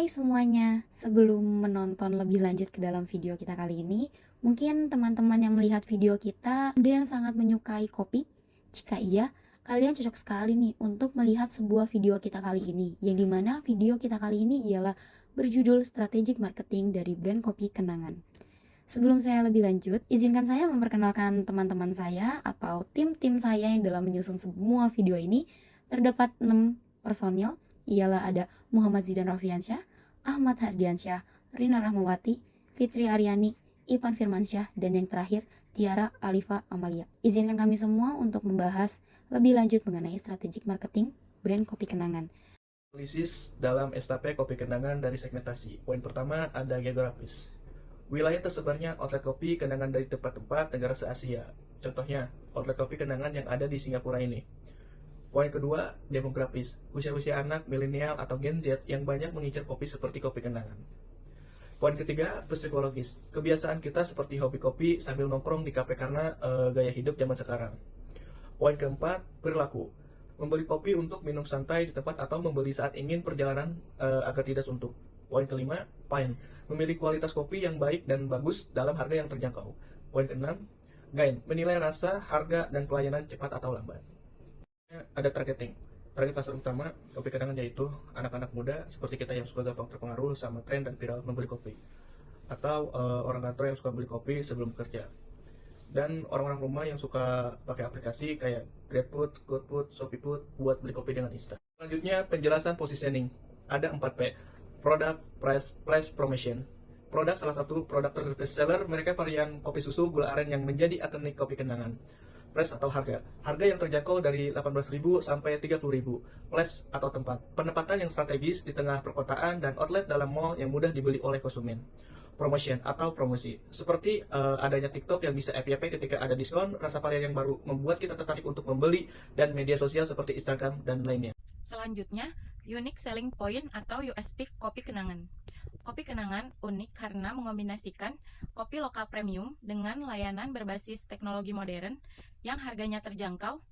Hai semuanya, sebelum menonton lebih lanjut ke dalam video kita kali ini, mungkin teman-teman yang melihat video kita ada yang sangat menyukai kopi. Jika iya, kalian cocok sekali nih untuk melihat sebuah video kita kali ini, yang dimana video kita kali ini ialah berjudul Strategic Marketing dari brand kopi Kenangan. Sebelum saya lebih lanjut, izinkan saya memperkenalkan teman-teman saya atau tim-tim saya yang dalam menyusun semua video ini. Terdapat 6 personil, ialah ada Muhammad Zidan Rafiansyah, Ahmad Hardiansyah, Rina Rahmawati, Fitri Aryani, Ivan Firmansyah, dan yang terakhir Tiara Alifa Amalia. Izinkan kami semua untuk membahas lebih lanjut mengenai strategic marketing brand kopi Kenangan. Analisis dalam STP kopi Kenangan dari segmentasi. Poin pertama ada geografis. Wilayah tersebarnya outlet kopi Kenangan dari tempat-tempat negara se-Asia. Contohnya, outlet kopi Kenangan yang ada di Singapura ini. Poin kedua, demografis. Usia-usia anak, milenial, atau Gen Z yang banyak mengincar kopi seperti kopi Kenangan. Poin ketiga, psikologis. Kebiasaan kita seperti hobi kopi sambil nongkrong di kafe karena gaya hidup zaman sekarang. Poin keempat, perilaku. Membeli kopi untuk minum santai di tempat atau membeli saat ingin perjalanan agar tidak suntuk. Poin kelima, pain. Memilih kualitas kopi yang baik dan bagus dalam harga yang terjangkau. Poin keenam, gain. Menilai rasa, harga, dan pelayanan cepat atau lambat. Ada targeting. Target pasar utama kopi Kenangan yaitu anak-anak muda seperti kita yang suka gampang terpengaruh sama tren dan viral membeli kopi, atau orang kantor yang suka beli kopi sebelum bekerja, dan orang-orang rumah yang suka pakai aplikasi kayak GrabFood, GoFood, ShopeeFood buat beli kopi dengan instan. Selanjutnya penjelasan positioning. Ada 4P. Product, Price, Place, Promotion. Produk salah satu produk terbest seller mereka varian kopi susu gula aren yang menjadi ikonik kopi Kenangan. Price atau harga. Harga yang terjangkau dari 18.000 sampai 30.000. Place atau tempat. Penempatan yang strategis di tengah perkotaan dan outlet dalam mall yang mudah dibeli oleh konsumen. Promotion atau promosi. Seperti adanya TikTok yang bisa FYP ketika ada diskon, rasa varian yang baru membuat kita tertarik untuk membeli, dan media sosial seperti Instagram dan lainnya. Selanjutnya, Unique Selling Point atau USP kopi Kenangan. Kopi Kenangan unik karena mengombinasikan kopi lokal premium dengan layanan berbasis teknologi modern yang harganya terjangkau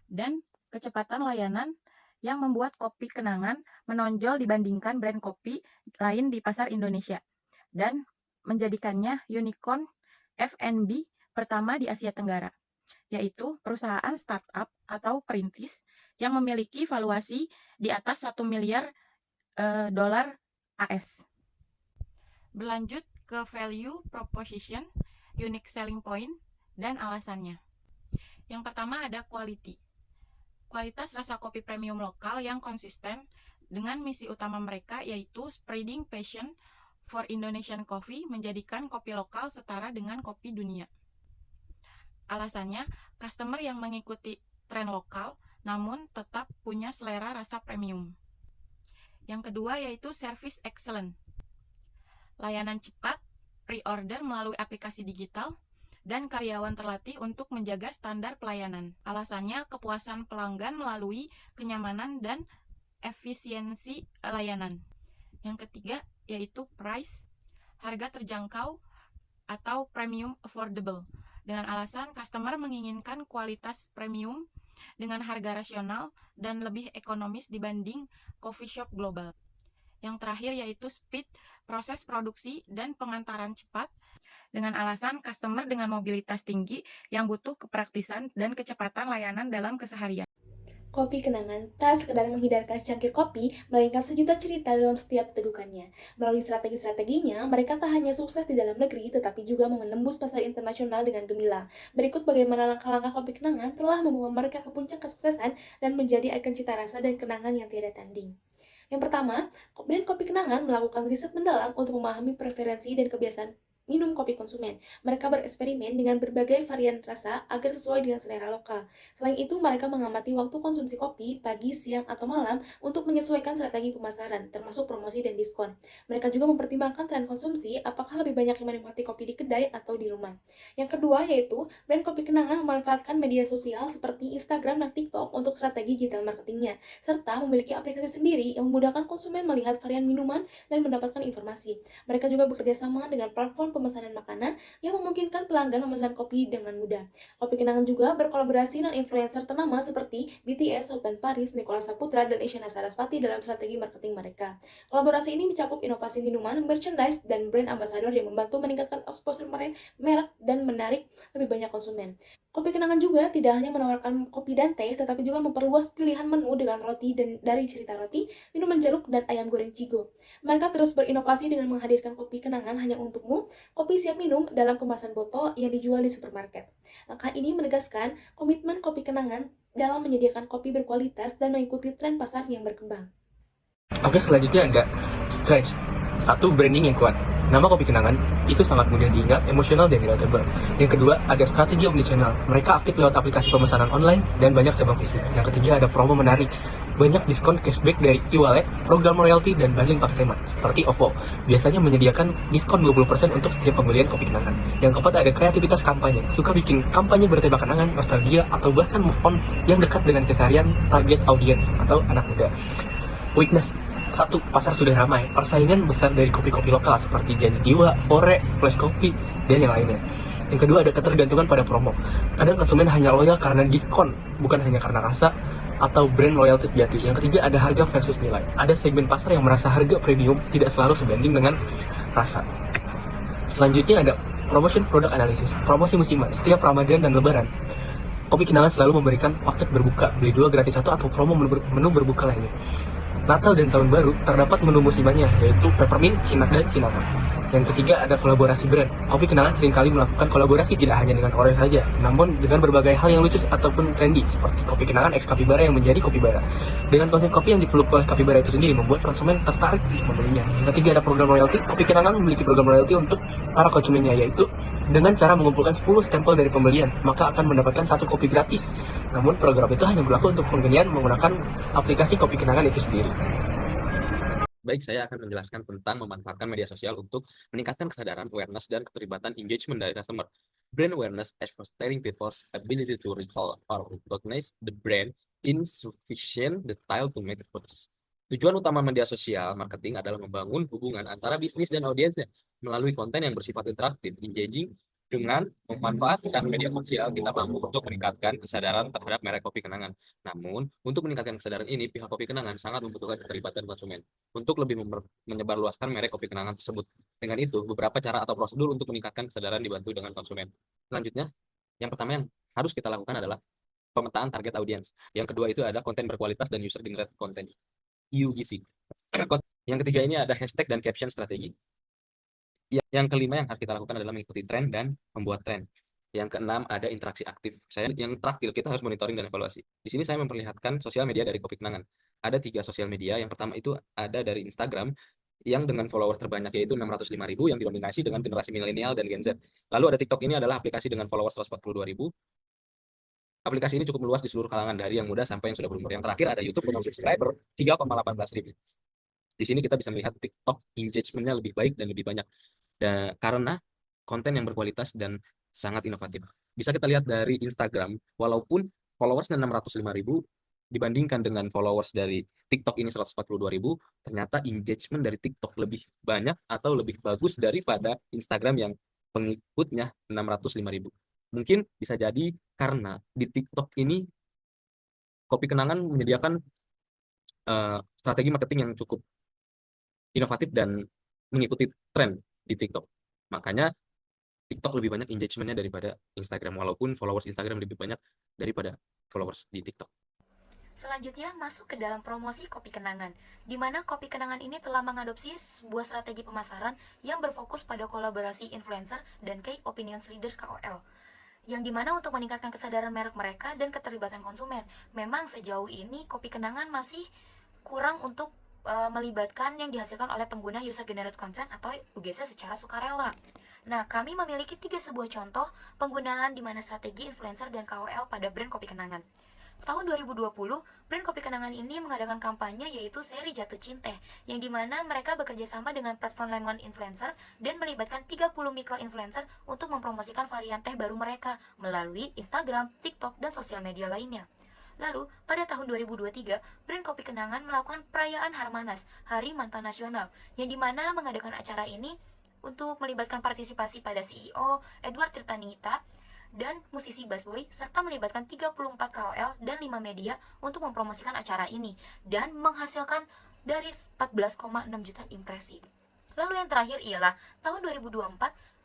dan kecepatan layanan yang membuat kopi Kenangan menonjol dibandingkan brand kopi lain di pasar Indonesia dan menjadikannya unicorn F&B pertama di Asia Tenggara, yaitu perusahaan startup atau perintis yang memiliki valuasi di atas 1 miliar dolar AS. Berlanjut ke value proposition, unique selling point, dan alasannya. Yang pertama ada quality. Kualitas rasa kopi premium lokal yang konsisten dengan misi utama mereka yaitu spreading passion for Indonesian coffee, menjadikan kopi lokal setara dengan kopi dunia. Alasannya, customer yang mengikuti tren lokal namun tetap punya selera rasa premium. Yang kedua yaitu service excellent. Layanan cepat, pre-order melalui aplikasi digital, dan karyawan terlatih untuk menjaga standar pelayanan. Alasannya kepuasan pelanggan melalui kenyamanan dan efisiensi layanan. Yang ketiga yaitu price, harga terjangkau atau premium affordable. Dengan alasan customer menginginkan kualitas premium dengan harga rasional dan lebih ekonomis dibanding coffee shop global. Yang terakhir yaitu speed, proses produksi dan pengantaran cepat, dengan alasan customer dengan mobilitas tinggi yang butuh kepraktisan dan kecepatan layanan dalam keseharian. Kopi Kenangan tak sekedar menghidarkan secangkir kopi, melainkan sejuta cerita dalam setiap tegukannya. Melalui strategi-strateginya, mereka tak hanya sukses di dalam negeri, tetapi juga menembus pasar internasional dengan gemilang. Berikut bagaimana langkah-langkah Kopi Kenangan telah membawa mereka ke puncak kesuksesan dan menjadi ikon cita rasa dan kenangan yang tiada tanding. Yang pertama, brand Kopi Kenangan melakukan riset mendalam untuk memahami preferensi dan kebiasaan minum kopi konsumen. Mereka bereksperimen dengan berbagai varian rasa agar sesuai dengan selera lokal. Selain itu, mereka mengamati waktu konsumsi kopi, pagi, siang, atau malam untuk menyesuaikan strategi pemasaran, termasuk promosi dan diskon. Mereka juga mempertimbangkan tren konsumsi, apakah lebih banyak yang menikmati kopi di kedai atau di rumah. Yang kedua yaitu, brand Kopi Kenangan memanfaatkan media sosial seperti Instagram dan TikTok untuk strategi digital marketingnya, serta memiliki aplikasi sendiri yang memudahkan konsumen melihat varian minuman dan mendapatkan informasi. Mereka juga bekerja sama dengan platform pemesanan makanan yang memungkinkan pelanggan memesan kopi dengan mudah. Kopi Kenangan juga berkolaborasi dengan influencer ternama seperti BTS, Sultan Paris, Nicholas Saputra, dan Isyana Sarasvati dalam strategi marketing mereka. Kolaborasi ini mencakup inovasi minuman, merchandise, dan brand ambassador yang membantu meningkatkan exposure merek dan menarik lebih banyak konsumen. Kopi Kenangan juga tidak hanya menawarkan kopi dan teh, tetapi juga memperluas pilihan menu dengan roti dan dari cerita roti, minuman jeruk, dan ayam goreng cigo. Mereka terus berinovasi dengan menghadirkan kopi kenangan hanya untukmu, kopi siap minum dalam kemasan botol yang dijual di supermarket. Langkah ini menegaskan komitmen Kopi Kenangan dalam menyediakan kopi berkualitas dan mengikuti tren pasar yang berkembang. Oke, selanjutnya ada stretch. Satu, branding yang kuat. Nama Kopi Kenangan itu sangat mudah diingat, emosional, dan relatable. Yang kedua, ada strategi omnichannel. Mereka aktif lewat aplikasi pemesanan online dan banyak cabang fisik. Yang ketiga, ada promo menarik. Banyak diskon cashback dari e-wallet, program royalty, dan bundling paket hemat, seperti OVO. Biasanya menyediakan diskon 20% untuk setiap pembelian Kopi Kenangan. Yang keempat, ada kreativitas kampanye. Suka bikin kampanye bertema kenangan, nostalgia, atau bahkan move on yang dekat dengan keseharian target audience atau anak muda. Weakness. Satu, pasar sudah ramai. Persaingan besar dari kopi-kopi lokal seperti Janji Jiwa, Fore, Flash Kopi, dan yang lainnya. Yang kedua, ada ketergantungan pada promo. Kadang konsumen hanya loyal karena diskon, bukan hanya karena rasa atau brand loyalty sejati. Yang ketiga, ada harga versus nilai. Ada segmen pasar yang merasa harga premium tidak selalu sebanding dengan rasa. Selanjutnya ada promotion product analysis. Promosi musiman. Setiap Ramadan dan Lebaran, Kopi Kenangan selalu memberikan paket berbuka, beli 2 gratis 1 atau promo menu berbuka lainnya. Natal dan Tahun Baru terdapat menu musimannya, yaitu peppermint, cinnamon, dan cinnamon. Yang ketiga, ada kolaborasi brand. Kopi Kenangan seringkali melakukan kolaborasi tidak hanya dengan Oreo saja, namun dengan berbagai hal yang lucu ataupun trendy, seperti Kopi Kenangan X Capybara yang menjadi Kopi Bara. Dengan konsep kopi yang dipeluk oleh Capybara itu sendiri, membuat konsumen tertarik untuk membelinya. Yang ketiga, ada program royalty. Kopi Kenangan memiliki program royalty untuk para konsumennya, yaitu dengan cara mengumpulkan 10 stempel dari pembelian, maka akan mendapatkan 1 kopi gratis. Namun program itu hanya berlaku untuk pembelian menggunakan aplikasi Kopi Kenangan itu sendiri. Baik, saya akan menjelaskan tentang memanfaatkan media sosial untuk meningkatkan kesadaran, awareness, dan keterlibatan engagement dari customer. Brand awareness is fostering people's ability to recall or recognize the brand in sufficient detail to make a purchase. Tujuan utama media sosial marketing adalah membangun hubungan antara bisnis dan audiensnya melalui konten yang bersifat interaktif, engaging. Dengan memanfaatkan media sosial, kita mampu untuk meningkatkan kesadaran terhadap merek Kopi Kenangan. Namun, untuk meningkatkan kesadaran ini, pihak Kopi Kenangan sangat membutuhkan keterlibatan konsumen untuk lebih menyebarluaskan merek Kopi Kenangan tersebut. Dengan itu, beberapa cara atau prosedur untuk meningkatkan kesadaran dibantu dengan konsumen. Selanjutnya, yang pertama yang harus kita lakukan adalah pemetaan target audience. Yang kedua itu ada konten berkualitas dan user generated content, UGC. Yang ketiga ini ada hashtag dan caption strategi. Yang kelima yang harus kita lakukan adalah mengikuti tren dan membuat tren. Yang keenam ada interaksi aktif. Yang terakhir kita harus monitoring dan evaluasi. Di sini saya memperlihatkan sosial media dari Kopi Kenangan. Ada 3 sosial media. Yang pertama itu ada dari Instagram yang dengan followers terbanyak yaitu 605.000 yang didominasi dengan generasi milenial dan Gen Z. Lalu ada TikTok, ini adalah aplikasi dengan followers 142.000. Aplikasi ini cukup meluas di seluruh kalangan dari yang muda sampai yang sudah berumur. Yang terakhir ada YouTube dengan subscriber 3,18 ribu. Di sini kita bisa melihat TikTok engagement-nya lebih baik dan lebih banyak. Karena konten yang berkualitas dan sangat inovatif. Bisa kita lihat dari Instagram, walaupun followersnya 605.000 dibandingkan dengan followers dari TikTok ini 142.000, ternyata engagement dari TikTok lebih banyak atau lebih bagus daripada Instagram yang pengikutnya 605.000. Mungkin bisa jadi karena di TikTok ini Kopi Kenangan menyediakan strategi marketing yang cukup inovatif dan mengikuti tren di TikTok. Makanya TikTok lebih banyak engagementnya daripada Instagram, walaupun followers Instagram lebih banyak daripada followers di TikTok. Selanjutnya masuk ke dalam promosi Kopi Kenangan, di mana Kopi Kenangan ini telah mengadopsi sebuah strategi pemasaran yang berfokus pada kolaborasi influencer dan key opinion leaders KOL. Yang dimana untuk meningkatkan kesadaran merek mereka dan keterlibatan konsumen. Memang sejauh ini Kopi Kenangan masih kurang untuk melibatkan yang dihasilkan oleh pengguna user generated content atau UGC secara sukarela. Nah, kami memiliki 3 sebuah contoh penggunaan di mana strategi influencer dan KOL pada brand Kopi Kenangan. Tahun 2020, brand Kopi Kenangan ini mengadakan kampanye yaitu seri Jatuh Cinta, yang dimana mereka bekerja sama dengan platform Lemon Influencer dan melibatkan 30 mikro influencer untuk mempromosikan varian teh baru mereka melalui Instagram, TikTok, dan sosial media lainnya. Lalu, pada tahun 2023, brand Kopi Kenangan melakukan perayaan Harmanas, Hari Mantan Nasional, yang dimana mengadakan acara ini untuk melibatkan partisipasi pada CEO Edward Tirtanita dan musisi Busboy, serta melibatkan 34 KOL dan 5 media untuk mempromosikan acara ini dan menghasilkan dari 14,6 juta impresi. Lalu yang terakhir ialah tahun 2024,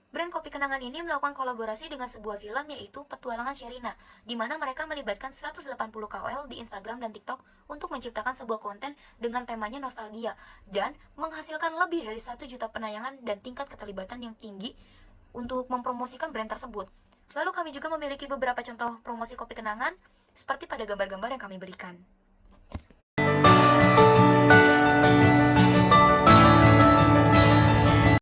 brand kopi kenangan ini melakukan kolaborasi dengan sebuah film yaitu Petualangan Sherina, di mana mereka melibatkan 180 KOL di Instagram dan TikTok untuk menciptakan sebuah konten dengan temanya nostalgia dan menghasilkan lebih dari 1 juta penayangan dan tingkat keterlibatan yang tinggi untuk mempromosikan brand tersebut. Lalu kami juga memiliki beberapa contoh promosi kopi kenangan seperti pada gambar-gambar yang kami berikan.